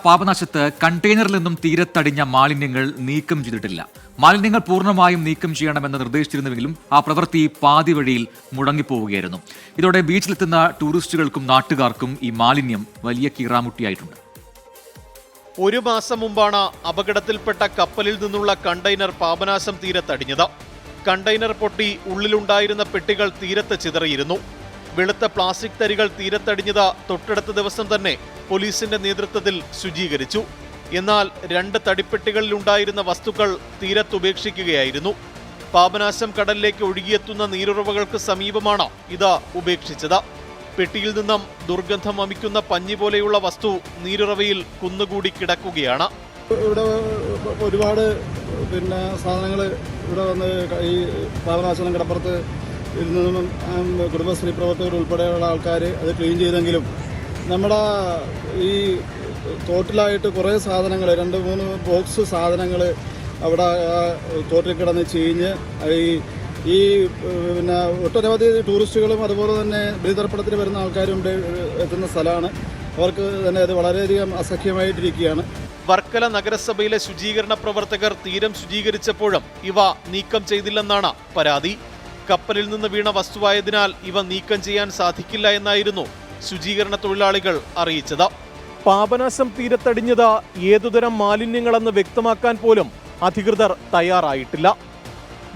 പാപനാശത്ത് കണ്ടെയ്നറിൽ നിന്നും തീരത്തടിഞ്ഞ മാലിന്യങ്ങൾ നീക്കം ചെയ്തിട്ടില്ല. മാലിന്യങ്ങൾ പൂർണ്ണമായും നീക്കം ചെയ്യണമെന്ന് നിർദ്ദേശിച്ചിരുന്നുവെങ്കിലും ആ പ്രവൃത്തി പാതി വഴിയിൽ മുടങ്ങിപ്പോവുകയായിരുന്നു. ഇതോടെ ബീച്ചിലെത്തുന്ന ടൂറിസ്റ്റുകൾക്കും നാട്ടുകാർക്കും ഈ മാലിന്യം വലിയ കീറാമുട്ടിയായിട്ടുണ്ട്. ഒരു മാസം മുമ്പാണ് അപകടത്തിൽപ്പെട്ട കപ്പലിൽ നിന്നുള്ള കണ്ടെയ്നർ പാപനാശം തീരത്തടിഞ്ഞത്. കണ്ടെയ്നർ പൊട്ടി ഉള്ളിലുണ്ടായിരുന്ന പെട്ടികൾ തീരത്ത് ചിതറിയിരുന്നു. വെളുത്ത പ്ലാസ്റ്റിക് തരികൾ തീരത്തടിഞ്ഞത് തൊട്ടടുത്ത ദിവസം തന്നെ പോലീസിന്റെ നേതൃത്വത്തിൽ ശുചീകരിച്ചു. എന്നാൽ 2 തടിപ്പെട്ടികളിലുണ്ടായിരുന്ന വസ്തുക്കൾ തീരത്തുപേക്ഷിക്കുകയായിരുന്നു. പാപനാശം കടലിലേക്ക് ഒഴുകിയെത്തുന്ന നീരുറവകൾക്ക് സമീപമാണ് ഇത് ഉപേക്ഷിച്ചത്. പെട്ടിയിൽ നിന്നും ദുർഗന്ധം വമിക്കുന്ന പഞ്ഞി പോലെയുള്ള വസ്തു നീരുറവയിൽ കുന്നുകൂടി കിടക്കുകയാണ്. ഇവിടെ ഒരുപാട് സാധനങ്ങൾ ഇവിടെ വന്ന് ഈ പാപനാശനം കടപ്പുറത്ത് ഇരുന്നും കുടുംബശ്രീ പ്രവർത്തകർ ഉൾപ്പെടെയുള്ള ആൾക്കാർ അത് ക്ലീൻ ചെയ്തെങ്കിലും നമ്മുടെ ഈ തോട്ടിലായിട്ട് കുറേ സാധനങ്ങൾ 2-3 ബോക്സ് സാധനങ്ങൾ അവിടെ തോട്ടിൽ കിടന്ന് ചീഞ്ഞ് ഈ ഒട്ടനവധി ടൂറിസ്റ്റുകളും അതുപോലെ തന്നെ ബലിതർപ്പണത്തിന് വരുന്ന ആൾക്കാരും എത്തുന്ന സ്ഥലമാണ്. അവർക്ക് തന്നെ അത് വളരെയധികം അസഹ്യമായിട്ടിരിക്കുകയാണ്. വർക്കല നഗരസഭയിലെ ശുചീകരണ പ്രവർത്തകർ തീരം ശുചീകരിച്ചപ്പോഴും ഇവ നീക്കം ചെയ്തില്ലെന്നാണ് പരാതി. കപ്പലിൽ നിന്ന് വീണ വസ്തുവായതിനാൽ ഇവ നീക്കം ചെയ്യാൻ സാധിക്കില്ല എന്നായിരുന്നു ശുചീകരണ തൊഴിലാളികൾ അറിയിച്ചത്. പാപനാശം തീരത്തടിഞ്ഞത് ഏതുതരം മാലിന്യങ്ങളെന്ന് വ്യക്തമാക്കാൻ പോലും അധികൃതർ തയ്യാറായിട്ടില്ല.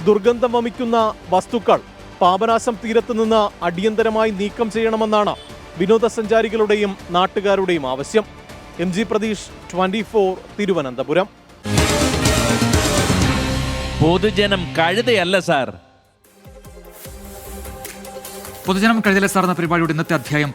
ദുർഗന്ധം വമിക്കുന്ന വസ്തുക്കൾ പാപനാശം തീരത്ത് നിന്ന് അടിയന്തരമായി നീക്കം ചെയ്യണമെന്നാണ് വിനോദസഞ്ചാരികളുടെയും നാട്ടുകാരുടെയും ആവശ്യം. MG പ്രതീഷ്, 24, തിരുവനന്തപുരം. പൊതുജനം കഴുതയല്ല സാർ. പൊതുജനം കഴുതല സാർ എന്ന പരിപാടിയുടെ ഇന്നത്തെ അധ്യായം